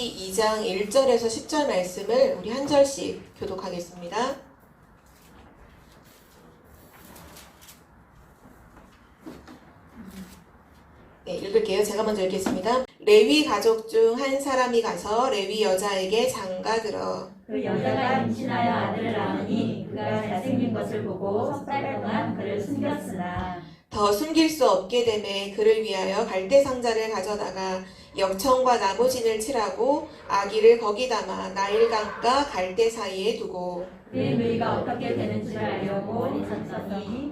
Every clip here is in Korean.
레위기 2장 1절에서 10절 말씀을 우리 한 절씩 교독하겠습니다. 네, 읽을게요. 제가 먼저 읽겠습니다. 레위 가족 중 한 사람이 가서 레위 여자에게 장가들어 그 여자가 임신하여 아들을 낳으니 그가 잘생긴 것을 보고 석 달 동안 그를 숨겼으나 더 숨길 수 없게 되매 그를 위하여 갈대 상자를 가져다가 역청과 나무진을 칠하고 아기를 거기 담아 나일강과 갈대 사이에 두고 그의 누이가 어떻게 되는지를 알려고 있었더니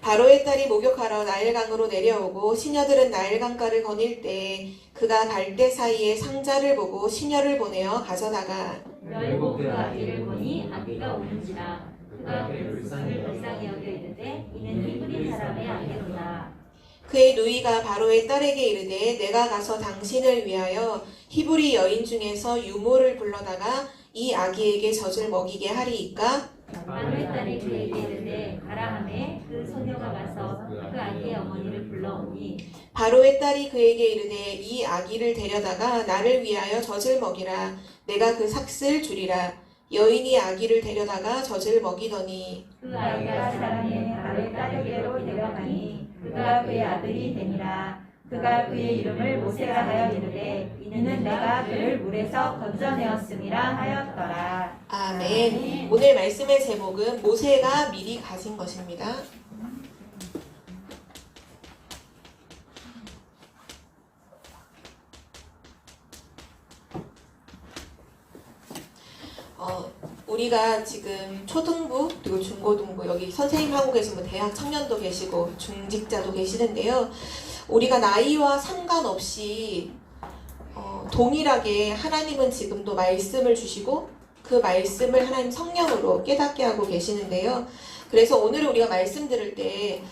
바로의 딸이 목욕하러 나일강으로 내려오고 시녀들은 나일강가를 거닐 때 그가 갈대 사이에 상자를 보고 시녀를 보내어 가져다가 열고 그 아기를 보니 아기가 우는지라 그가 그 불쌍히 여겨 이르되 이는 히브리 사람의 아기로다. 그의 누이가 바로의 딸에게 이르되 내가 가서 당신을 위하여 히브리 여인 중에서 유모를 불러다가 이 아기에게 젖을 먹이게 하리이까? 바로의 딸이 그에게 이르되 가라 하매 그 소녀가 가서 그 아기의 어머니를 불러오니 바로의 딸이 그에게 이르되 이 아기를 데려다가 나를 위하여 젖을 먹이라. 내가 그 삭슬 주리라. 여인이 아기를 데려다가 젖을 먹이더니 그 아이가 자라니 바로의 딸에게로 데려가니 그가 그의 아들이 되니라. 그가 그의 이름을 모세라 하여 이르되 이는 내가 그를 물에서 건져내었음이라 하였더라. 아멘. 오늘 말씀의 제목은 모세가 미리 가진 것입니다. 우리가 지금 초등부 그리고 중고등부 여기 선생님 하고 계시면 대학 청년도 계시고 중직자도 계시는데요. 우리가 나이와 상관없이 동일하게 하나님은 지금도 말씀을 주시고 그 말씀을 하나님 성령으로 깨닫게 하고 계시는데요. 그래서 오늘 우리가 말씀 들을 때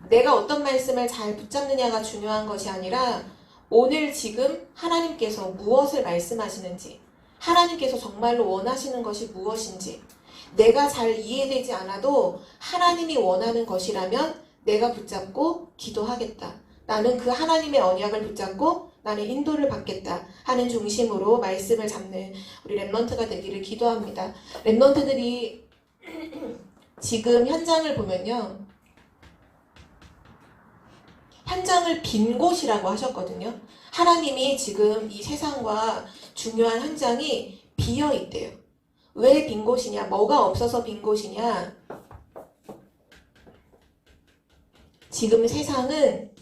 내가 어떤 말씀을 잘 붙잡느냐가 중요한 것이 아니라 오늘 지금 하나님께서 무엇을 말씀하시는지 하나님께서 정말로 원하시는 것이 무엇인지 내가 잘 이해되지 않아도 하나님이 원하는 것이라면 내가 붙잡고 기도하겠다. 나는 그 하나님의 언약을 붙잡고 나는 인도를 받겠다 하는 중심으로 말씀을 잡는 우리 랩런트가 되기를 기도합니다. 랩런트들이 지금 현장을 보면요. 현장을 빈 곳이라고 하셨거든요. 하나님이 지금 이 세상과 중요한 현장이 비어 있대요. 왜 빈 곳이냐? 뭐가 없어서 빈 곳이냐? 지금 세상은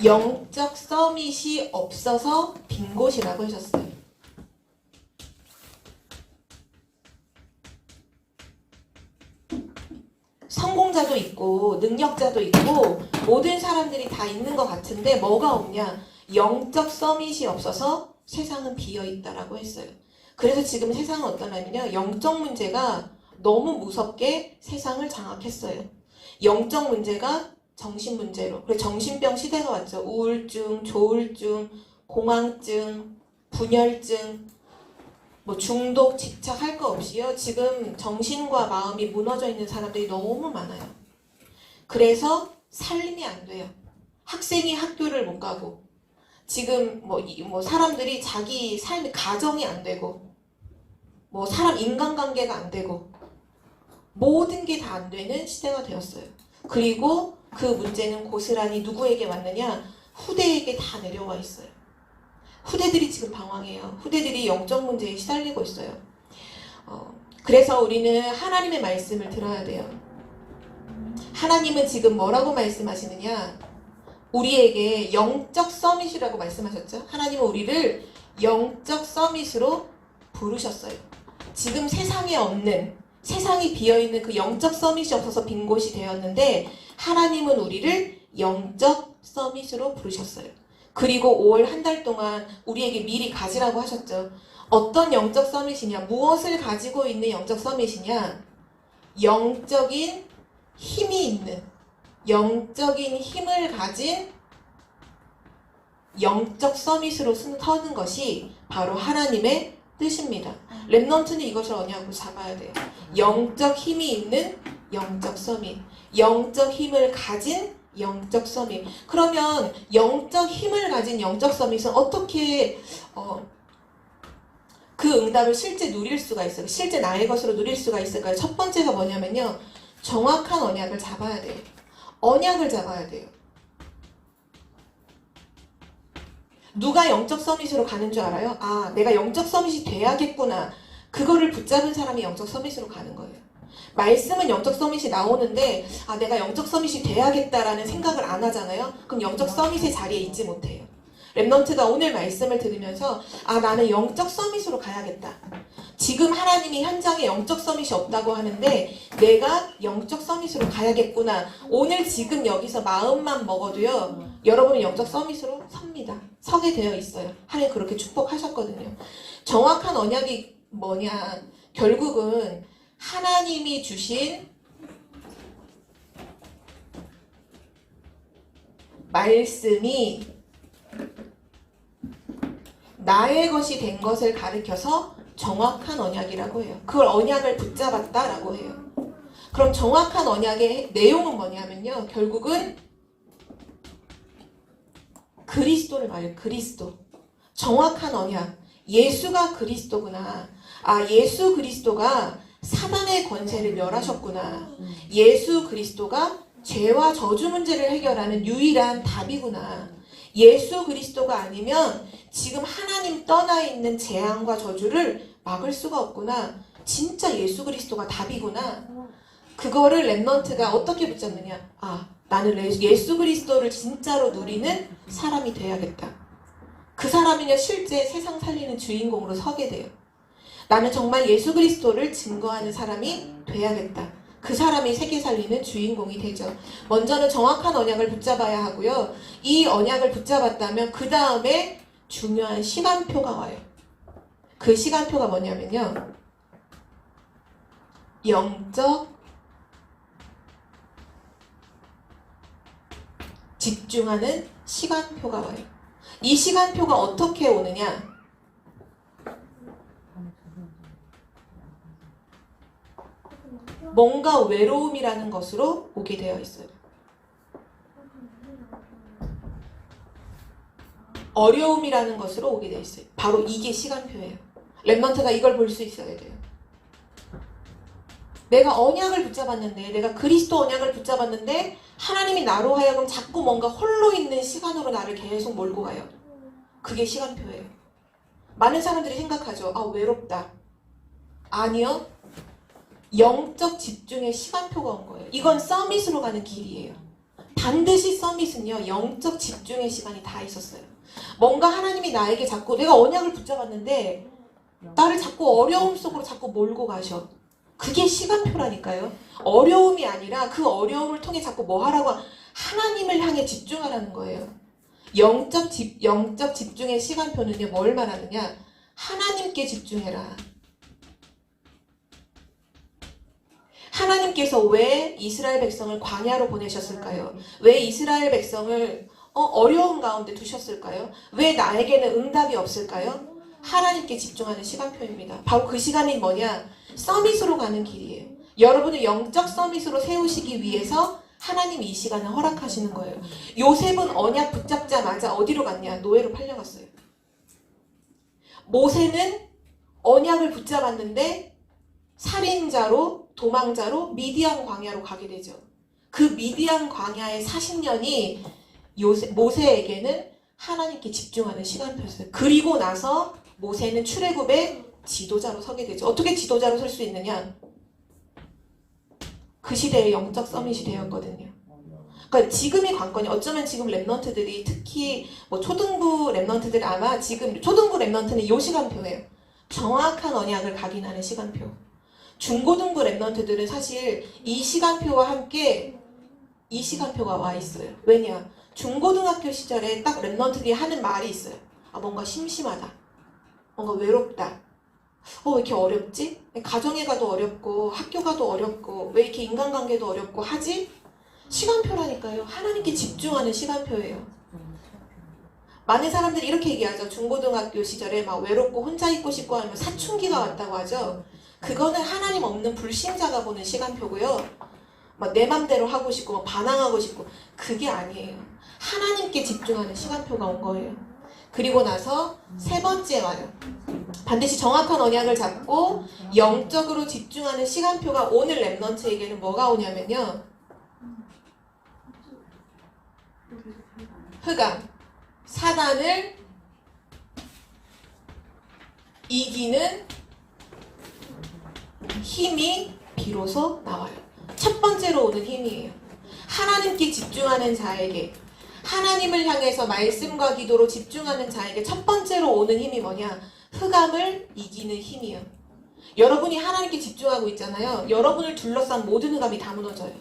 영적 서밋이 없어서 빈 곳이라고 하셨어요. 성공자도 있고 능력자도 있고 모든 사람들이 다 있는 것 같은데 뭐가 없냐? 영적 서밋이 없어서 세상은 비어있다라고 했어요. 그래서 지금 세상은 어떠냐면요. 영적 문제가 너무 무섭게 세상을 장악했어요. 영적 문제가 정신 문제로. 그래서 정신병 시대가 왔죠. 우울증, 조울증, 공황증, 분열증, 중독, 집착 할 거 없이요. 지금 정신과 마음이 무너져 있는 사람들이 너무 많아요. 그래서 살림이 안 돼요. 학생이 학교를 못 가고 지금 사람들이 자기 삶의 가정이 안 되고 사람 인간관계가 안 되고 모든 게 다 안 되는 시대가 되었어요. 그리고 그 문제는 고스란히 누구에게 왔느냐? 후대에게 다 내려와 있어요. 후대들이 지금 방황해요. 후대들이 영적 문제에 시달리고 있어요. 그래서 우리는 하나님의 말씀을 들어야 돼요. 하나님은 지금 뭐라고 말씀하시느냐? 우리에게 영적 서밋이라고 말씀하셨죠? 하나님은 우리를 영적 서밋으로 부르셨어요. 지금 세상에 없는, 세상이 비어있는 그 영적 서밋이 없어서 빈 곳이 되었는데 하나님은 우리를 영적 서밋으로 부르셨어요. 그리고 5월 한 달 동안 우리에게 미리 가지라고 하셨죠. 어떤 영적 서밋이냐? 무엇을 가지고 있는 영적 서밋이냐? 영적인 힘이 있는, 영적인 힘을 가진 영적 서밋으로 서는 것이 바로 하나님의 뜻입니다. 랩넌트는 이것을 언약으로 잡아야 돼요. 영적 힘이 있는 영적 서밋, 영적 힘을 가진 영적 서밋. 그러면 영적 힘을 가진 영적 서밋은 어떻게 그 응답을 실제 누릴 수가 있어요? 실제 나의 것으로 누릴 수가 있을까요? 첫 번째가 뭐냐면요. 정확한 언약을 잡아야 돼요. 언약을 잡아야 돼요. 누가 영적 서밋으로 가는 줄 알아요? 아, 내가 영적 서밋이 돼야겠구나. 그거를 붙잡은 사람이 영적 서밋으로 가는 거예요. 말씀은 영적 서밋이 나오는데 아, 내가 영적 서밋이 돼야겠다라는 생각을 안 하잖아요. 그럼 영적 서밋의 자리에 있지 못해요. 렘넌트가 오늘 말씀을 들으면서 아, 나는 영적 서밋으로 가야겠다. 지금 하나님이 현장에 영적 서밋이 없다고 하는데 내가 영적 서밋으로 가야겠구나. 오늘 지금 여기서 마음만 먹어도요. 여러분은 영적 서밋으로 섭니다. 서게 되어 있어요. 하나님 그렇게 축복하셨거든요. 정확한 언약이 뭐냐. 결국은 하나님이 주신 말씀이 나의 것이 된 것을 가리켜서 정확한 언약이라고 해요. 그걸 언약을 붙잡았다라고 해요. 그럼 정확한 언약의 내용은 뭐냐면요. 결국은 그리스도를 말해요. 그리스도. 정확한 언약. 예수가 그리스도구나. 아, 예수 그리스도가 사단의 권세를 멸하셨구나. 예수 그리스도가 죄와 저주 문제를 해결하는 유일한 답이구나. 예수 그리스도가 아니면 지금 하나님 떠나 있는 재앙과 저주를 막을 수가 없구나. 진짜 예수 그리스도가 답이구나. 그거를 렘넌트가 어떻게 붙잡느냐. 아, 나는 예수 그리스도를 진짜로 누리는 사람이 돼야겠다. 그 사람이냐 실제 세상 살리는 주인공으로 서게 돼요. 나는 정말 예수 그리스도를 증거하는 사람이 돼야겠다. 그 사람이 세계 살리는 주인공이 되죠. 먼저는 정확한 언약을 붙잡아야 하고요. 이 언약을 붙잡았다면 그 다음에 중요한 시간표가 와요. 그 시간표가 뭐냐면요. 영적 집중하는 시간표가 와요. 이 시간표가 어떻게 오느냐? 뭔가 외로움이라는 것으로 오게 되어 있어요. 어려움이라는 것으로 오게 되어 있어요. 바로 이게 시간표예요. 렘넌트가 이걸 볼 수 있어야 돼요. 내가 언약을 붙잡았는데, 내가 그리스도 언약을 붙잡았는데 하나님이 나로 하여금 자꾸 뭔가 홀로 있는 시간으로 나를 계속 몰고 가요. 그게 시간표예요. 많은 사람들이 생각하죠. 아, 외롭다. 아니요. 영적 집중의 시간표가 온 거예요. 이건 서밋으로 가는 길이에요. 반드시 서밋은요. 영적 집중의 시간이 다 있었어요. 뭔가 하나님이 나에게 자꾸 내가 언약을 붙잡았는데 나를 자꾸 어려움 속으로 자꾸 몰고 가셔. 그게 시간표라니까요. 어려움이 아니라 그 어려움을 통해 자꾸 뭐 하라고 하나님을 향해 집중하라는 거예요. 영적 집중의 시간표는요. 뭘 말하느냐? 하나님께 집중해라. 하나님께서 왜 이스라엘 백성을 광야로 보내셨을까요? 왜 이스라엘 백성을 어려운 가운데 두셨을까요? 왜 나에게는 응답이 없을까요? 하나님께 집중하는 시간표입니다. 바로 그 시간이 뭐냐? 서밋으로 가는 길이에요. 여러분을 영적 서밋으로 세우시기 위해서 하나님이 이 시간을 허락하시는 거예요. 요셉은 언약 붙잡자마자 어디로 갔냐? 노예로 팔려갔어요. 모세는 언약을 붙잡았는데 살인자로 도망자로 미디안 광야로 가게 되죠. 그 미디안 광야의 40년이 모세에게는 하나님께 집중하는 시간표였어요. 그리고 나서 모세는 출애굽의 지도자로 서게 되죠. 어떻게 지도자로 설 수 있느냐? 그 시대의 영적 서밋이 되었거든요. 그러니까 지금이 관건이 어쩌면 지금 렘넌트들이 특히 뭐 초등부 렘넌트들이 아마 지금 초등부 렘넌트는 이 시간표예요. 정확한 언약을 각인하는 시간표. 중고등부 렘넌트들은 사실 이 시간표와 함께 이 시간표가 와 있어요. 왜냐? 중고등학교 시절에 딱 렘넌트들이 하는 말이 있어요. 아, 뭔가 심심하다. 뭔가 외롭다. 왜 이렇게 어렵지? 가정에 가도 어렵고 학교 가도 어렵고 왜 이렇게 인간관계도 어렵고 하지? 시간표라니까요. 하나님께 집중하는 시간표예요. 많은 사람들이 이렇게 얘기하죠. 중고등학교 시절에 막 외롭고 혼자 있고 싶고 하면 사춘기가 왔다고 하죠. 그거는 하나님 없는 불신자가 보는 시간표고요. 막 내 맘대로 하고 싶고 막 반항하고 싶고 그게 아니에요. 하나님께 집중하는 시간표가 온 거예요. 그리고 나서 세 번째 와요. 반드시 정확한 언약을 잡고 영적으로 집중하는 시간표가 오늘 렘넌트에게는 뭐가 오냐면요. 흑암, 사단을 이기는 힘이 비로소 나와요. 첫 번째로 오는 힘이에요. 하나님께 집중하는 자에게, 하나님을 향해서 말씀과 기도로 집중하는 자에게 첫 번째로 오는 힘이 뭐냐? 흑암을 이기는 힘이요. 여러분이 하나님께 집중하고 있잖아요. 여러분을 둘러싼 모든 흑암이 다 무너져요.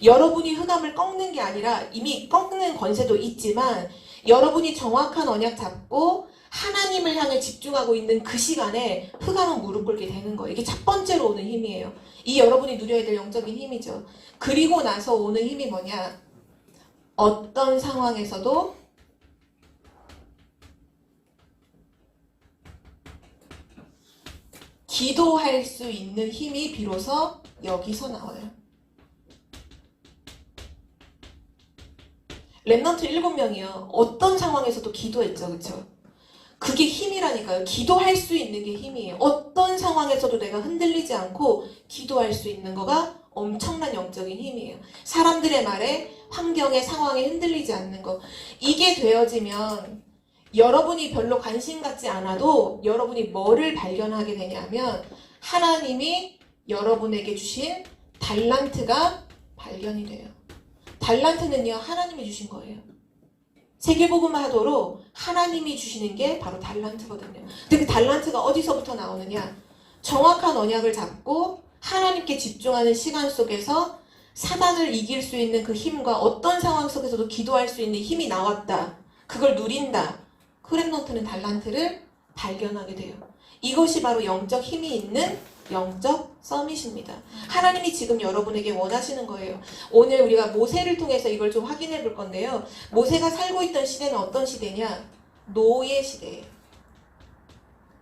여러분이 흑암을 꺾는 게 아니라 이미 꺾는 권세도 있지만 여러분이 정확한 언약 잡고 하나님을 향해 집중하고 있는 그 시간에 흑암은 무릎 꿇게 되는 거예요. 이게 첫 번째로 오는 힘이에요. 이 여러분이 누려야 될 영적인 힘이죠. 그리고 나서 오는 힘이 뭐냐? 어떤 상황에서도 기도할 수 있는 힘이 비로소 여기서 나와요. 렘넌트 7명이요. 어떤 상황에서도 기도했죠. 그렇죠? 그게 힘이라니까요. 기도할 수 있는 게 힘이에요. 어떤 상황에서도 내가 흔들리지 않고 기도할 수 있는 거가 엄청난 영적인 힘이에요. 사람들의 말에, 환경에, 상황에 흔들리지 않는 거. 이게 되어지면 여러분이 별로 관심 갖지 않아도 여러분이 뭐를 발견하게 되냐면 하나님이 여러분에게 주신 달란트가 발견이 돼요. 달란트는요, 하나님이 주신 거예요. 세계복음 하도록 하나님이 주시는 게 바로 달란트거든요. 근데 그 달란트가 어디서부터 나오느냐? 정확한 언약을 잡고 하나님께 집중하는 시간 속에서 사단을 이길 수 있는 그 힘과 어떤 상황 속에서도 기도할 수 있는 힘이 나왔다. 그걸 누린다. 그 렘넌트는 달란트를 발견하게 돼요. 이것이 바로 영적 힘이 있는 영적 서밋입니다. 하나님이 지금 여러분에게 원하시는 거예요. 오늘 우리가 모세를 통해서 이걸 좀 확인해 볼 건데요. 모세가 살고 있던 시대는 어떤 시대냐? 노예 시대예요.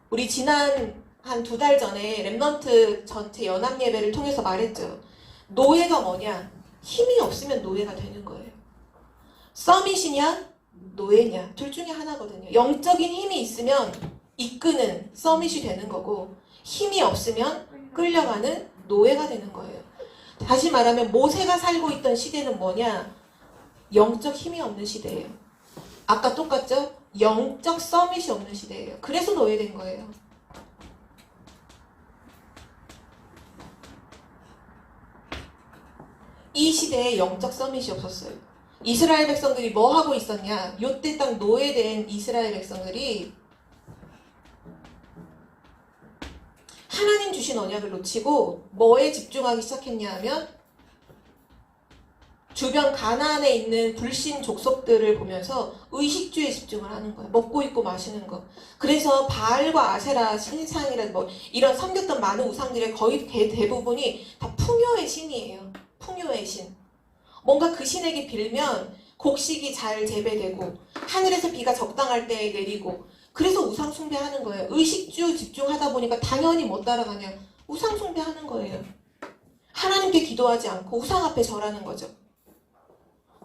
우리 지난 한 2달 전에 렘넌트 전체 연합 예배를 통해서 말했죠. 노예가 뭐냐? 힘이 없으면 노예가 되는 거예요. 서밋이냐? 노예냐? 둘 중에 하나거든요. 영적인 힘이 있으면 이끄는 서밋이 되는 거고 힘이 없으면 끌려가는 노예가 되는 거예요. 다시 말하면 모세가 살고 있던 시대는 뭐냐? 영적 힘이 없는 시대예요. 아까 똑같죠? 영적 서밋이 없는 시대예요. 그래서 노예된 거예요. 이 시대에 영적 서밋이 없었어요. 이스라엘 백성들이 뭐 하고 있었냐? 요때 딱 노예된 이스라엘 백성들이 하나님 주신 언약을 놓치고 뭐에 집중하기 시작했냐 하면 주변 가나안에 있는 불신 족속들을 보면서 의식주에 집중을 하는 거예요. 먹고 입고 마시는 거. 그래서 바알과 아세라 신상이라 뭐 이런 섬겼던 많은 우상들의 거의 대부분이 다 풍요의 신이에요. 풍요의 신. 뭔가 그 신에게 빌면 곡식이 잘 재배되고 하늘에서 비가 적당할 때 내리고 그래서 우상 숭배하는 거예요. 의식주 집중하다 보니까 당연히 못 따라가냐? 우상 숭배하는 거예요. 하나님께 기도하지 않고 우상 앞에 절하는 거죠.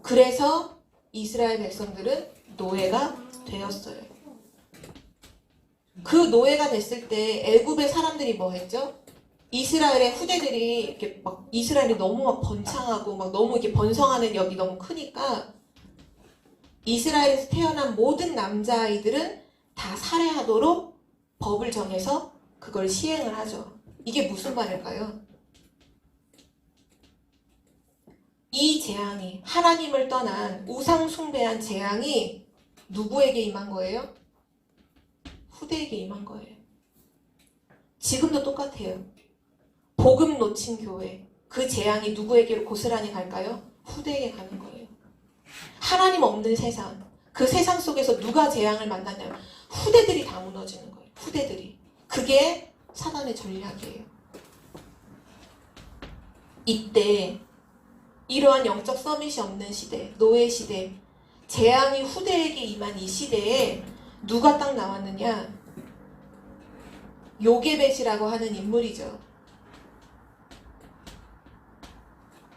그래서 이스라엘 백성들은 노예가 되었어요. 그 노예가 됐을 때 애굽의 사람들이 뭐 했죠? 이스라엘의 후대들이 이렇게 막 이스라엘이 너무 막 번창하고 막 너무 이렇게 번성하는 역이 너무 크니까 이스라엘에서 태어난 모든 남자아이들은 다 살해하도록 법을 정해서 그걸 시행을 하죠. 이게 무슨 말일까요? 이 재앙이 하나님을 떠난 우상 숭배한 재앙이 누구에게 임한 거예요? 후대에게 임한 거예요. 지금도 똑같아요. 복음 놓친 교회, 그 재앙이 누구에게로 고스란히 갈까요? 후대에게 가는 거예요. 하나님 없는 세상, 그 세상 속에서 누가 재앙을 만났냐면 후대들이 다 무너지는 거예요. 후대들이. 그게 사단의 전략이에요. 이때 이러한 영적 서밋이 없는 시대, 노예 시대, 재앙이 후대에게 임한 이 시대에 누가 딱 나왔느냐? 요게벳이라고 하는 인물이죠.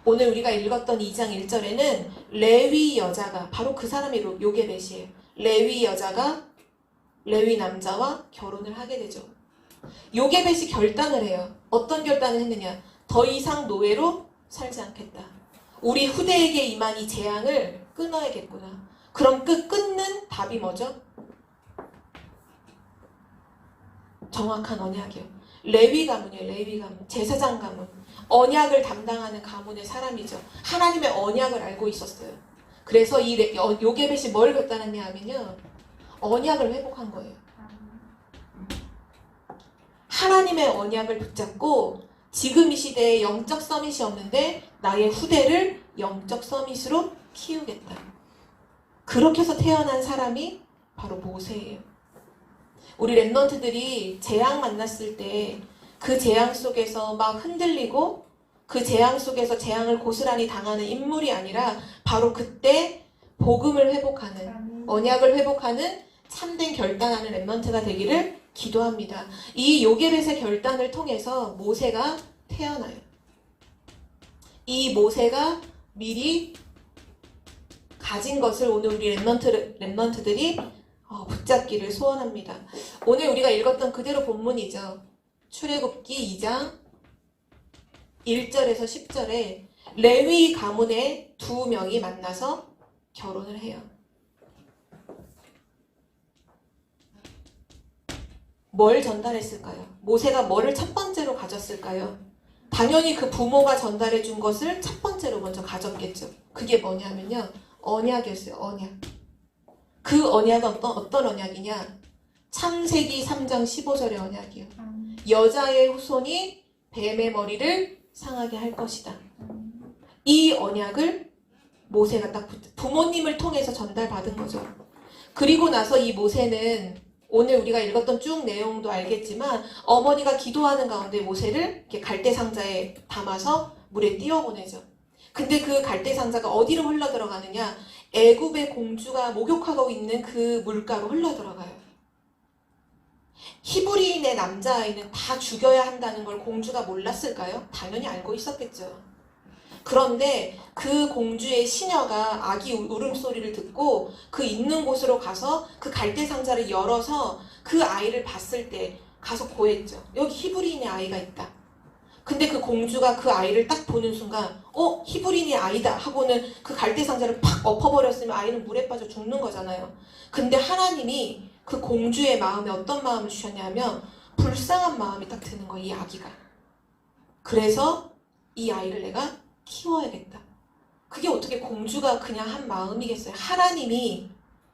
오늘 우리가 읽었던 2장 1절에는 레위 여자가, 바로 그 사람이 요게벳이에요. 레위 여자가 레위 남자와 결혼을 하게 되죠. 요게벳이 결단을 해요. 어떤 결단을 했느냐? 더 이상 노예로 살지 않겠다. 우리 후대에게 임한 이 재앙을 끊어야겠구나. 그럼 그 끊는 답이 뭐죠? 정확한 언약이요. 레위 가문이에요. 레위 가문. 제사장 가문. 언약을 담당하는 가문의 사람이죠. 하나님의 언약을 알고 있었어요. 그래서 이 요게벳이 뭘 결단했냐 하면요. 언약을 회복한 거예요. 하나님의 언약을 붙잡고 지금 이 시대에 영적 서밋이 없는데 나의 후대를 영적 서밋으로 키우겠다. 그렇게 해서 태어난 사람이 바로 모세예요. 우리 랩런트들이 재앙 만났을 때 그 재앙 속에서 막 흔들리고 그 재앙 속에서 재앙을 고스란히 당하는 인물이 아니라 바로 그때 복음을 회복하는, 언약을 회복하는 참된 결단하는 랩런트가 되기를 기도합니다. 이 요게벳의 결단을 통해서 모세가 태어나요. 이 모세가 미리 가진 것을 오늘 우리 랩런트들이 붙잡기를 소원합니다. 오늘 우리가 읽었던 그대로 본문이죠. 출애굽기 2장 1절에서 10절에 레위 가문의 두 명이 만나서 결혼을 해요. 뭘 전달했을까요? 모세가 뭐를 첫 번째로 가졌을까요? 당연히 그 부모가 전달해 준 것을 첫 번째로 먼저 가졌겠죠. 그게 뭐냐면요. 언약이었어요. 언약. 그 언약은 어떤 언약이냐? 창세기 3장 15절의 언약이요. 여자의 후손이 뱀의 머리를 상하게 할 것이다. 이 언약을 모세가 딱 부모님을 통해서 전달받은 거죠. 그리고 나서 이 모세는 오늘 우리가 읽었던 쭉 내용도 알겠지만 어머니가 기도하는 가운데 모세를 이렇게 갈대 상자에 담아서 물에 띄워보내죠. 근데 그 갈대 상자가 어디로 흘러 들어가느냐? 애굽의 공주가 목욕하고 있는 그 물가로 흘러 들어가요. 히브리인의 남자아이는 다 죽여야 한다는 걸 공주가 몰랐을까요? 당연히 알고 있었겠죠. 그런데 그 공주의 시녀가 아기 울음소리를 듣고 그 있는 곳으로 가서 그 갈대 상자를 열어서 그 아이를 봤을 때 가서 고했죠. 여기 히브리인의 아이가 있다. 근데 그 공주가 그 아이를 딱 보는 순간 히브리인의 아이다 하고는 그 갈대 상자를 팍 엎어버렸으면 아이는 물에 빠져 죽는 거잖아요. 근데 하나님이 그 공주의 마음에 어떤 마음을 주셨냐면 불쌍한 마음이 딱 드는 거예요. 이 아기가. 그래서 이 아이를 내가 키워야겠다. 그게 어떻게 공주가 그냥 한 마음이겠어요. 하나님이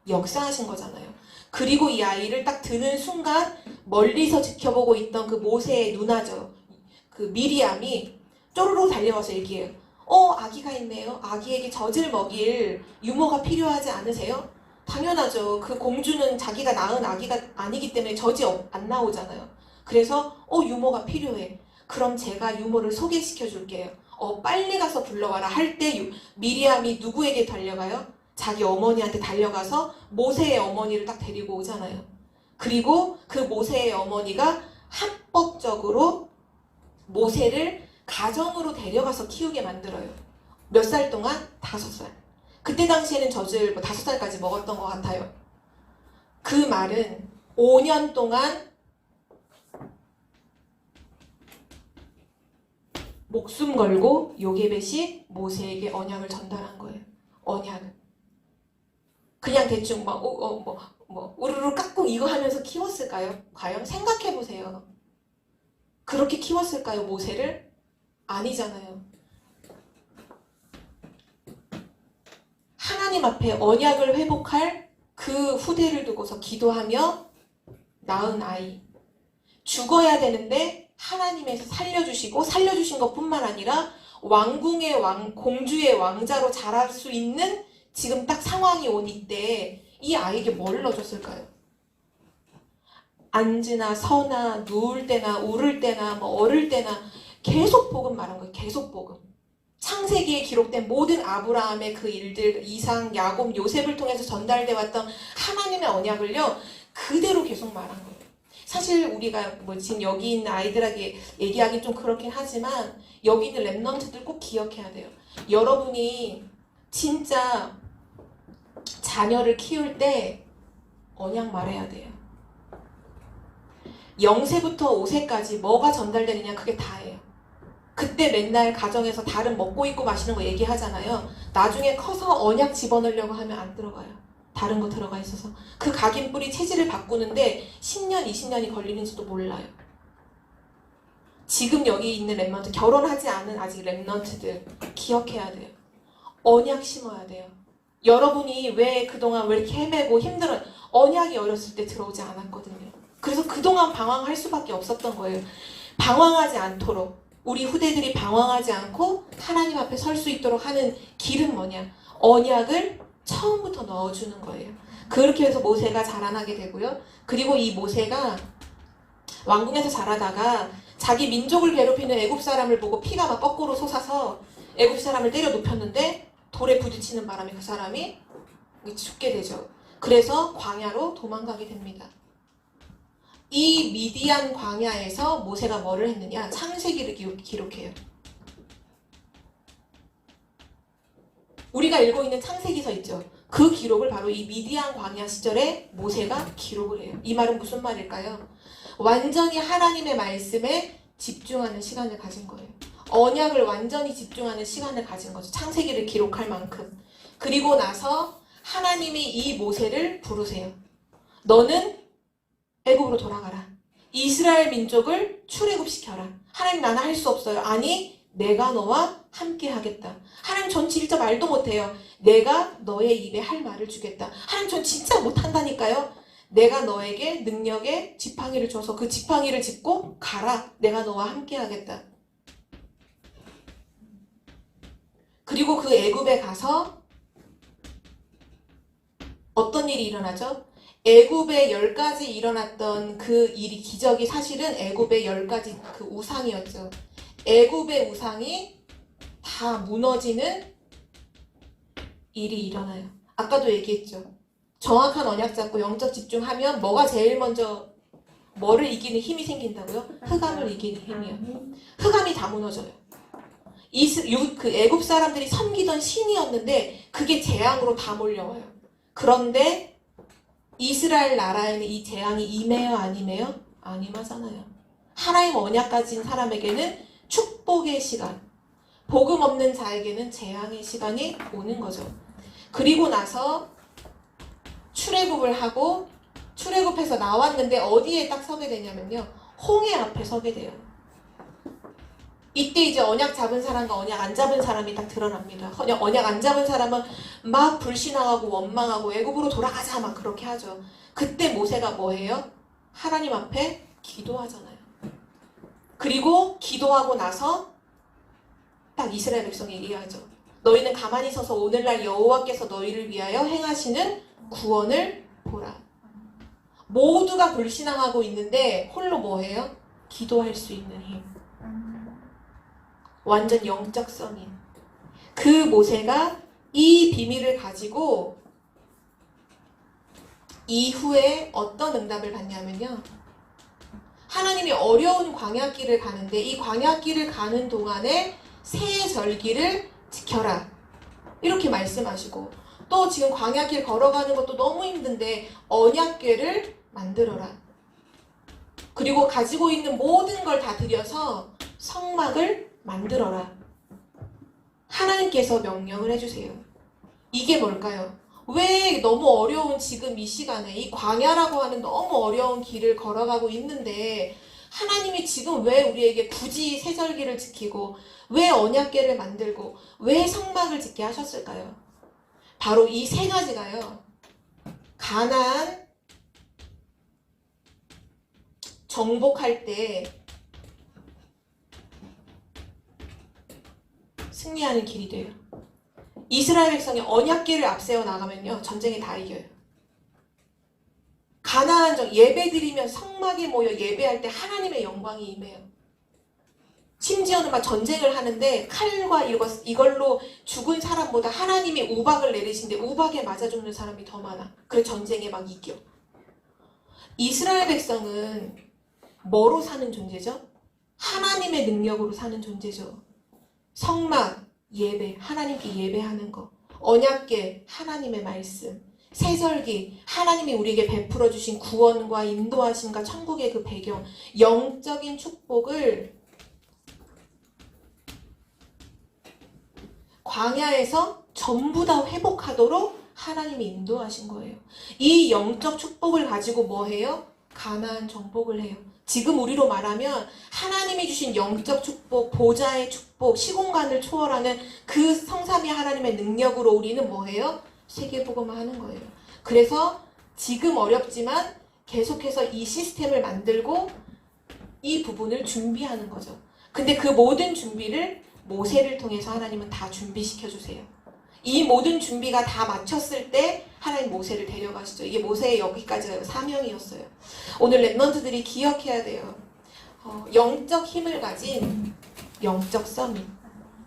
역사하신 거잖아요. 그리고 이 아이를 딱 드는 순간 멀리서 지켜보고 있던 그 모세의 누나죠. 그 미리암이 쪼르르 달려와서 얘기해요. 아기가 있네요. 아기에게 젖을 먹일 유모가 필요하지 않으세요? 당연하죠. 그 공주는 자기가 낳은 아기가 아니기 때문에 젖이 안 나오잖아요. 그래서 유모가 필요해. 그럼 제가 유모를 소개시켜 줄게요. 빨리 가서 불러와라 할 때 미리암이 누구에게 달려가요? 자기 어머니한테 달려가서 모세의 어머니를 딱 데리고 오잖아요. 그리고 그 모세의 어머니가 합법적으로 모세를 가정으로 데려가서 키우게 만들어요. 몇 살 동안? 5살. 그때 당시에는 젖을 5살까지 먹었던 것 같아요. 그 말은 5년 동안 목숨 걸고 요게벳이 모세에게 언약을 전달한 거예요. 언약을. 그냥 대충 우르르 깎고 이거 하면서 키웠을까요? 과연 생각해보세요. 그렇게 키웠을까요? 모세를? 아니잖아요. 하나님 앞에 언약을 회복할 그 후대를 두고서 기도하며 낳은 아이. 죽어야 되는데 하나님에서 살려주시고 살려주신 것뿐만 아니라 왕궁의 공주의 왕자로 자랄 수 있는 지금 딱 상황이 온 이때 이 아이에게 뭘 넣어줬을까요? 앉으나 서나 누울 때나 울을 때나 얼을 때나 계속 복음 말한 거예요. 계속 복음. 창세기에 기록된 모든 아브라함의 그 일들, 이삭, 야곱, 요셉을 통해서 전달돼 왔던 하나님의 언약을요 그대로 계속 말한 거예요. 사실 우리가 뭐 지금 여기 있는 아이들에게 얘기하기 좀 그렇긴 하지만 여기 있는 랩넌트들 꼭 기억해야 돼요. 여러분이 진짜 자녀를 키울 때 언약 말해야 돼요. 0세부터 5세까지 뭐가 전달되느냐 그게 다예요. 그때 맨날 가정에서 다른 먹고 입고 마시는 거 얘기하잖아요. 나중에 커서 언약 집어넣으려고 하면 안 들어가요. 다른 거 들어가 있어서. 그 각인뿌리 체질을 바꾸는데 10년, 20년이 걸리는지도 몰라요. 지금 여기 있는 랩넌트, 결혼하지 않은 아직 랩넌트들 기억해야 돼요. 언약 심어야 돼요. 여러분이 왜 그동안 왜 이렇게 헤매고 힘들어 언약이 어렸을 때 들어오지 않았거든요. 그래서 그동안 방황할 수밖에 없었던 거예요. 방황하지 않도록 우리 후대들이 방황하지 않고 하나님 앞에 설 수 있도록 하는 길은 뭐냐? 언약을 처음부터 넣어주는 거예요. 그렇게 해서 모세가 자라나게 되고요. 그리고 이 모세가 왕궁에서 자라다가 자기 민족을 괴롭히는 애굽 사람을 보고 피가 막 거꾸로 솟아서 애굽 사람을 때려 눕혔는데 돌에 부딪히는 바람에 그 사람이 죽게 되죠. 그래서 광야로 도망가게 됩니다. 이 미디안 광야에서 모세가 뭐를 했느냐? 창세기를 기록해요. 우리가 읽고 있는 창세기서 있죠. 그 기록을 바로 이 미디안 광야 시절에 모세가 기록을 해요. 이 말은 무슨 말일까요? 완전히 하나님의 말씀에 집중하는 시간을 가진 거예요. 언약을 완전히 집중하는 시간을 가진 거죠. 창세기를 기록할 만큼. 그리고 나서 하나님이 이 모세를 부르세요. 너는 애굽으로 돌아가라. 이스라엘 민족을 출애굽시켜라. 하나님 나는 할 수 없어요. 아니 내가 너와 함께 하겠다. 하나님 전 진짜 말도 못해요. 내가 너의 입에 할 말을 주겠다. 하나님 전 진짜 못한다니까요. 내가 너에게 능력의 지팡이를 줘서 그 지팡이를 짚고 가라. 내가 너와 함께 하겠다. 그리고 그 애굽에 가서 어떤 일이 일어나죠? 애굽에 10가지 일어났던 그 일이 기적이 사실은 애굽의 10가지 그 우상이었죠. 애굽의 우상이 다 무너지는 일이 일어나요. 아까도 얘기했죠. 정확한 언약 잡고 영적 집중하면 뭐가 제일 먼저 뭐를 이기는 힘이 생긴다고요? 흑암을 이기는 힘이요. 흑암이 다 무너져요. 그 애굽 사람들이 섬기던 신이었는데 그게 재앙으로 다 몰려와요. 그런데 이스라엘 나라에는 이 재앙이 임해요, 안 임해요? 안 임하잖아요. 하나님 언약 가진 사람에게는 축복의 시간, 복음 없는 자에게는 재앙의 시간이 오는 거죠. 그리고 나서 출애굽을 하고 출애굽해서 나왔는데 어디에 딱 서게 되냐면요. 홍해 앞에 서게 돼요. 이때 이제 언약 잡은 사람과 언약 안 잡은 사람이 딱 드러납니다. 언약 안 잡은 사람은 막 불신앙하고 원망하고 애굽으로 돌아가자 막 그렇게 하죠. 그때 모세가 뭐해요? 하나님 앞에 기도하잖아요. 그리고 기도하고 나서 딱 이스라엘 백성이 얘기하죠. 너희는 가만히 서서 오늘날 여호와께서 너희를 위하여 행하시는 구원을 보라. 모두가 불신앙하고 있는데 홀로 뭐해요? 기도할 수 있는 힘. 완전 영적 성인. 그 모세가 이 비밀을 가지고 이후에 어떤 응답을 받냐면요. 하나님이 어려운 광야길을 가는데 이 광야길을 가는 동안에 새 절기를 지켜라. 이렇게 말씀하시고 또 지금 광야길 걸어가는 것도 너무 힘든데 언약궤를 만들어라. 그리고 가지고 있는 모든 걸 다 들여서 성막을 만들어라. 하나님께서 명령을 해주세요. 이게 뭘까요? 왜 너무 어려운 지금 이 시간에 이 광야라고 하는 너무 어려운 길을 걸어가고 있는데 하나님이 지금 왜 우리에게 굳이 세절기를 지키고 왜 언약궤를 만들고 왜 성막을 짓게 하셨을까요? 바로 이 세 가지가요. 가나안 정복할 때 승리하는 길이 돼요. 이스라엘 백성이 언약궤를 앞세워 나가면요. 전쟁에 다 이겨요. 가나안 예배드리면 성막에 모여 예배할 때 하나님의 영광이 임해요. 심지어는 막 전쟁을 하는데 칼과 이걸로 죽은 사람보다 하나님이 우박을 내리신데 우박에 맞아 죽는 사람이 더 많아. 그래서 전쟁에 막 이겨. 이스라엘 백성은 뭐로 사는 존재죠? 하나님의 능력으로 사는 존재죠. 성막, 예배, 하나님께 예배하는 거. 언약궤, 하나님의 말씀. 세절기, 하나님이 우리에게 베풀어 주신 구원과 인도하심과 천국의 그 배경, 영적인 축복을 광야에서 전부 다 회복하도록 하나님이 인도하신 거예요. 이 영적 축복을 가지고 뭐 해요? 가나안 정복을 해요. 지금 우리로 말하면 하나님이 주신 영적 축복, 보좌의 축복, 시공간을 초월하는 그 성삼위 하나님의 능력으로 우리는 뭐 해요? 세계복음을 하는 거예요. 그래서 지금 어렵지만 계속해서 이 시스템을 만들고 이 부분을 준비하는 거죠. 근데 그 모든 준비를 모세를 통해서 하나님은 다 준비시켜 주세요. 이 모든 준비가 다 마쳤을 때 하나님 모세를 데려가시죠. 이게 모세의 여기까지가 사명이었어요. 오늘 랩런트들이 기억해야 돼요. 영적 힘을 가진 영적 서밋.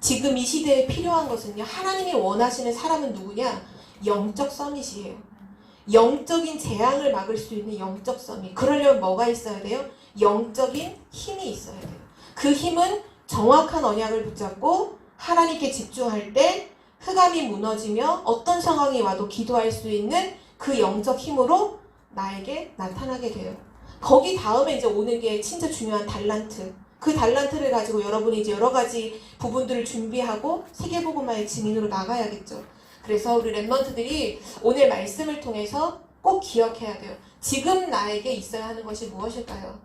지금 이 시대에 필요한 것은요. 하나님이 원하시는 사람은 누구냐? 영적 서밋이에요. 영적인 재앙을 막을 수 있는 영적 서밋. 그러려면 뭐가 있어야 돼요? 영적인 힘이 있어야 돼요. 그 힘은 정확한 언약을 붙잡고 하나님께 집중할 때 흑암이 무너지며 어떤 상황이 와도 기도할 수 있는 그 영적 힘으로 나에게 나타나게 돼요. 거기 다음에 이제 오는 게 진짜 중요한 달란트. 그 달란트를 가지고 여러분이 이제 여러 가지 부분들을 준비하고 세계복음화의 증인으로 나가야겠죠. 그래서 우리 랩런트들이 오늘 말씀을 통해서 꼭 기억해야 돼요. 지금 나에게 있어야 하는 것이 무엇일까요?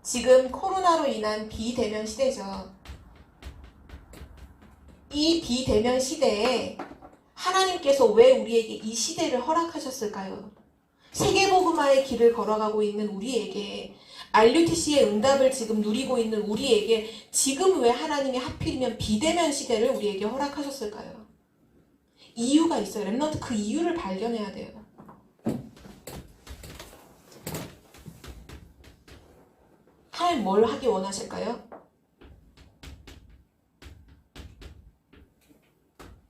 지금 코로나로 인한 비대면 시대죠. 이 비대면 시대에 하나님께서 왜 우리에게 이 시대를 허락하셨을까요? 세계복음화의 길을 걸어가고 있는 우리에게, RUTC의 응답을 지금 누리고 있는 우리에게 지금 왜 하나님이 하필이면 비대면 시대를 우리에게 허락하셨을까요? 이유가 있어요. 랩런트 그 이유를 발견해야 돼요. 하나님 뭘 하기 원하실까요?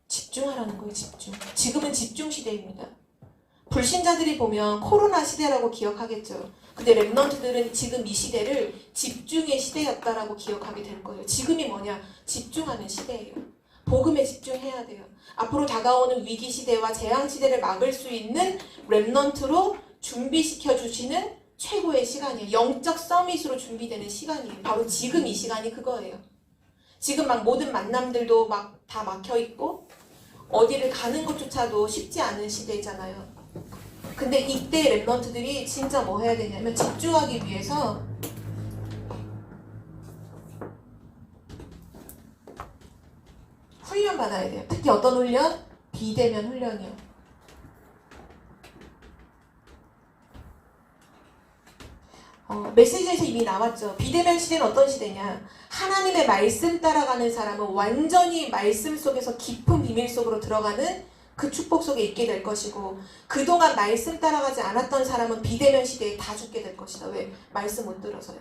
집중하라는 거예요. 집중. 지금은 집중 시대입니다. 불신자들이 보면 코로나 시대라고 기억하겠죠. 근데 랩런트들은 지금 이 시대를 집중의 시대였다라고 기억하게 될 거예요. 지금이 뭐냐? 집중하는 시대예요. 복음에 집중해야 돼요. 앞으로 다가오는 위기 시대와 재앙 시대를 막을 수 있는 랩런트로 준비시켜 주시는 최고의 시간이에요. 영적 서밋으로 준비되는 시간이에요. 바로 지금 이 시간이 그거예요. 지금 막 모든 만남들도 막 다 막혀 있고 어디를 가는 것조차도 쉽지 않은 시대잖아요. 근데 이때 랩런트들이 진짜 뭐 해야 되냐면 집중하기 위해서 훈련 받아야 돼요. 특히 어떤 훈련? 비대면 훈련이요. 메시지에서 이미 나왔죠. 비대면 시대는 어떤 시대냐? 하나님의 말씀 따라가는 사람은 완전히 말씀 속에서 깊은 비밀 속으로 들어가는 그 축복 속에 있게 될 것이고, 그동안 말씀 따라가지 않았던 사람은 비대면 시대에 다 죽게 될 것이다. 왜? 말씀 못 들어서요.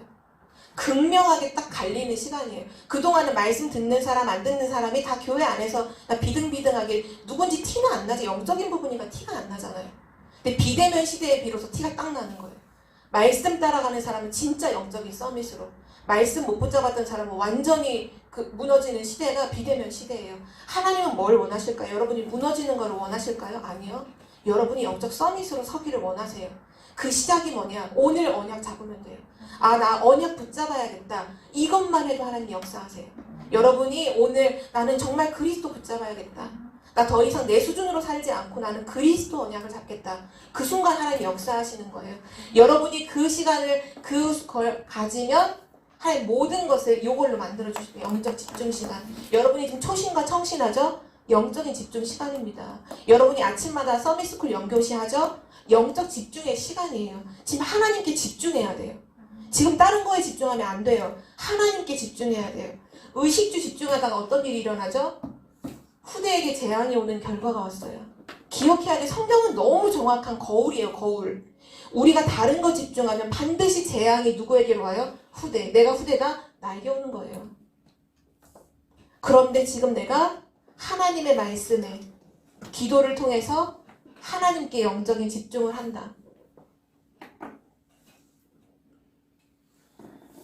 극명하게 딱 갈리는 시간이에요. 그동안은 말씀 듣는 사람 안 듣는 사람이 다 교회 안에서 비등비등하게 누군지 티는 안 나지. 영적인 부분이니까 티가 안 나잖아요. 근데 비대면 시대에 비로소 티가 딱 나는 거예요. 말씀 따라가는 사람은 진짜 영적인 서밋으로, 말씀 못 붙잡았던 사람은 완전히 무너지는 시대가 비대면 시대예요. 하나님은 뭘 원하실까요? 여러분이 무너지는 걸 원하실까요? 아니요. 여러분이 영적 서밋으로 서기를 원하세요. 그 시작이 뭐냐? 오늘 언약 잡으면 돼요. 아, 나 언약 붙잡아야겠다. 이것만 해도 하나님 역사하세요. 여러분이 오늘 나는 정말 그리스도 붙잡아야겠다. 나 더 이상 내 수준으로 살지 않고 나는 그리스도 언약을 잡겠다. 그 순간 하나님 역사하시는 거예요. 여러분이 그 시간을 그걸 가지면 하나님 모든 것을 이걸로 만들어주시고, 영적 집중 시간. 여러분이 지금 초신과 청신하죠? 영적인 집중 시간입니다. 여러분이 아침마다 서밋스쿨 영교시 하죠? 영적 집중의 시간이에요. 지금 하나님께 집중해야 돼요. 지금 다른 거에 집중하면 안 돼요. 하나님께 집중해야 돼요. 의식주 집중하다가 어떤 일이 일어나죠? 후대에게 재앙이 오는 결과가 왔어요. 기억해야 돼. 성경은 너무 정확한 거울이에요. 거울. 우리가 다른 거 집중하면 반드시 재앙이 누구에게로 와요? 후대. 내가 후대다? 나에게 오는 거예요. 그런데 지금 내가 하나님의 말씀에 기도를 통해서 하나님께 영적인 집중을 한다.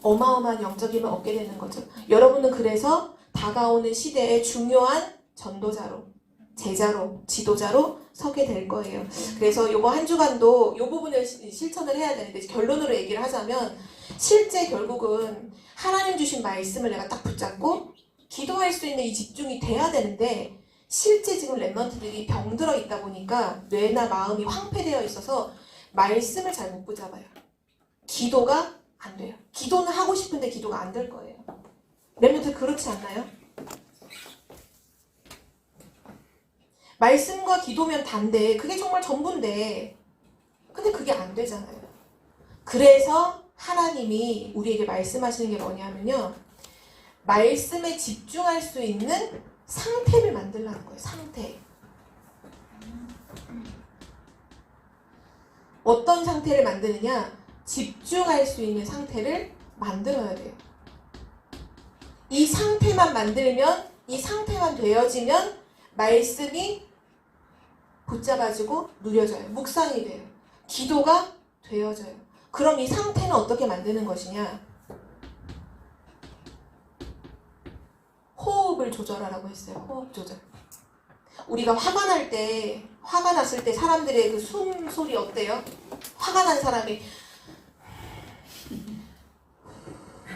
어마어마한 영적인 힘을 얻게 되는 거죠. 여러분은 그래서 다가오는 시대의 중요한 전도자로, 제자로, 지도자로 서게 될 거예요. 그래서 요거 한 주간도 요 부분을 실천을 해야 되는데, 결론으로 얘기를 하자면 실제 결국은 하나님 주신 말씀을 내가 딱 붙잡고 기도할 수 있는 이 집중이 돼야 되는데, 실제 지금 랩런트들이 병들어 있다 보니까 뇌나 마음이 황폐되어 있어서 말씀을 잘 못 붙잡아요. 기도가 안 돼요. 기도는 하고 싶은데 기도가 안 될 거예요. 랩런트 그렇지 않나요? 말씀과 기도면 단데 그게 정말 전부인데 근데 그게 안 되잖아요. 그래서 하나님이 우리에게 말씀하시는 게 뭐냐면요, 말씀에 집중할 수 있는 상태를 만들라는 거예요. 상태. 어떤 상태를 만드느냐? 집중할 수 있는 상태를 만들어야 돼요. 이 상태만 만들면, 이 상태만 되어지면 말씀이 붙잡아지고 누려져요. 묵상이 돼요. 기도가 되어져요. 그럼 이 상태는 어떻게 만드는 것이냐? 호흡을 조절하라고 했어요. 호흡 조절. 우리가 화가 났을 때 사람들의 그 숨소리 어때요? 화가 난 사람이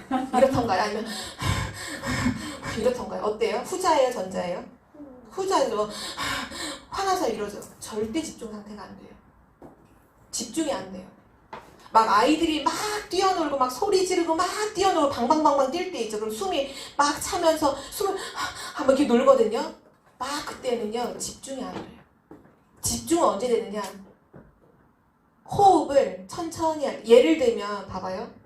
이렇던가요? 아니면 이렇던가요? 어때요? 후자예요? 전자예요? 후자죠. 화나서 이러죠. 절대 집중 상태가 안 돼요. 집중이 안 돼요. 막 아이들이 막 뛰어놀고 막 소리 지르고 막 뛰어놀고 방방방방 뛸 때 있죠. 그럼 숨이 막 차면서 숨을 한번 이렇게 놀거든요. 막 그때는요 집중이 안 돼요. 집중은 언제 되느냐? 호흡을 천천히 예를 들면 봐봐요.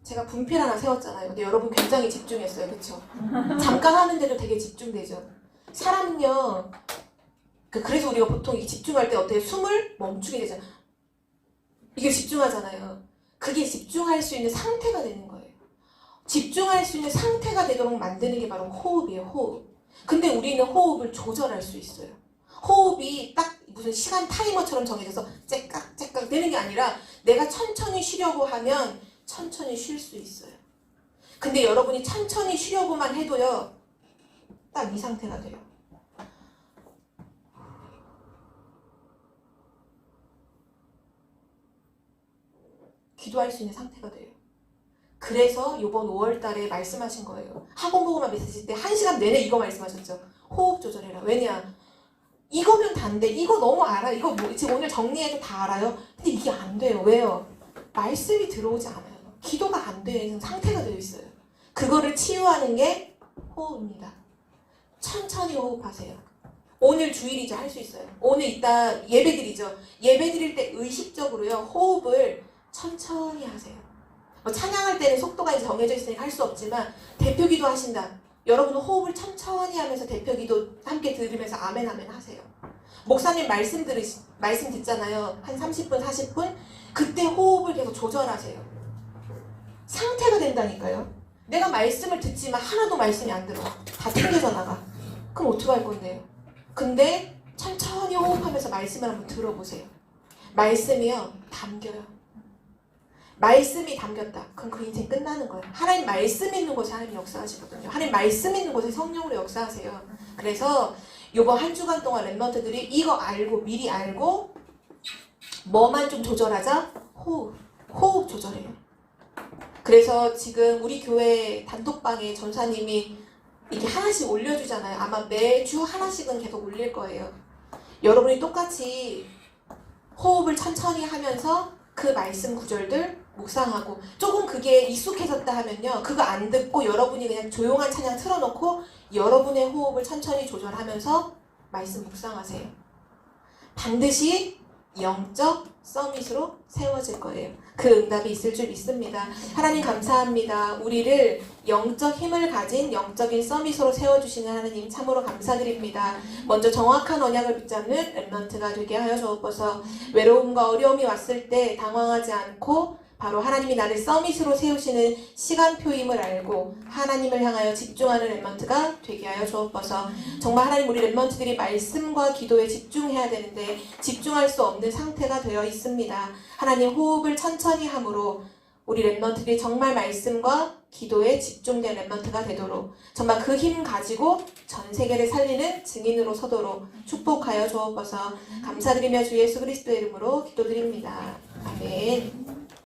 제가 분필 하나 세웠잖아요. 근데 여러분 굉장히 집중했어요. 그쵸? 잠깐 하는데도 되게 집중되죠. 사람은요, 그래서 우리가 보통 이 집중할 때 어때요? 숨을 멈추게 되잖아요. 이게 집중하잖아요. 그게 집중할 수 있는 상태가 되는 거예요. 집중할 수 있는 상태가 되도록 만드는 게 바로 호흡이에요. 호흡. 근데 우리는 호흡을 조절할 수 있어요. 호흡이 딱 무슨 시간 타이머처럼 정해져서 째깍째깍 되는 게 아니라 내가 천천히 쉬려고 하면 천천히 쉴 수 있어요. 근데 여러분이 천천히 쉬려고만 해도요, 딱 이 상태가 돼요. 기도할 수 있는 상태가 돼요. 그래서 이번 5월달에 말씀하신 거예요. 학원 보고만 메시지 때 1시간 내내 이거 말씀하셨죠. 호흡 조절해라. 왜냐? 이거면 단데, 이거 너무 알아. 이거 뭐, 지금 오늘 정리해도 다 알아요. 근데 이게 안 돼요. 왜요? 말씀이 들어오지 않아요. 기도가 안 되는 상태가 되어 있어요. 그거를 치유하는 게 호흡입니다. 천천히 호흡하세요. 오늘 주일이죠. 할 수 있어요. 오늘 이따 예배 드리죠. 예배 드릴 때 의식적으로요, 호흡을 천천히 하세요. 뭐 찬양할 때는 속도가 이제 정해져 있으니까 할 수 없지만 대표기도 하신다. 여러분은 호흡을 천천히 하면서 대표기도 함께 들으면서 아멘 아멘 하세요. 목사님 말씀 듣잖아요. 한 30분 40분 그때 호흡을 계속 조절하세요. 상태가 된다니까요. 내가 말씀을 듣지만 하나도 말씀이 안 들어. 다 튕겨져 나가. 그럼 어떻게 할 건데요? 근데 천천히 호흡하면서 말씀을 한번 들어보세요. 말씀이요, 담겨요. 말씀이 담겼다. 그럼 그 인생 끝나는 거예요. 하나님 말씀 있는 곳에 하나님 역사하시거든요. 하나님 말씀 있는 곳에 성령으로 역사하세요. 그래서 요번 한 주간 동안 랩런트들이 이거 알고 미리 알고 뭐만 좀 조절하자? 호흡 조절해요. 그래서 지금 우리 교회 단톡방에 전사님이 이렇게 하나씩 올려주잖아요. 아마 매주 하나씩은 계속 올릴 거예요. 여러분이 똑같이 호흡을 천천히 하면서 그 말씀 구절들 묵상하고, 조금 그게 익숙해졌다 하면요, 그거 안 듣고 여러분이 그냥 조용한 찬양 틀어놓고 여러분의 호흡을 천천히 조절하면서 말씀 묵상하세요. 반드시 영적 서밋으로 세워질 거예요. 그 응답이 있을 줄 믿습니다. 하나님 감사합니다. 우리를 영적 힘을 가진 영적인 서밋으로 세워주시는 하나님 참으로 감사드립니다. 먼저 정확한 언약을 붙잡는 렘넌트가 되게 하여 주옵소서. 외로움과 어려움이 왔을 때 당황하지 않고 바로 하나님이 나를 서밋으로 세우시는 시간표임을 알고 하나님을 향하여 집중하는 렘넌트가 되게 하여 주옵소서. 정말 하나님 우리 렘넌트들이 말씀과 기도에 집중해야 되는데 집중할 수 없는 상태가 되어 있습니다. 하나님 호흡을 천천히 함으로 우리 렘넌트들이 정말 말씀과 기도에 집중된 렘넌트가 되도록 정말 그 힘 가지고 전 세계를 살리는 증인으로 서도록 축복하여 주옵소서. 감사드리며 주 예수 그리스도의 이름으로 기도드립니다. 아멘.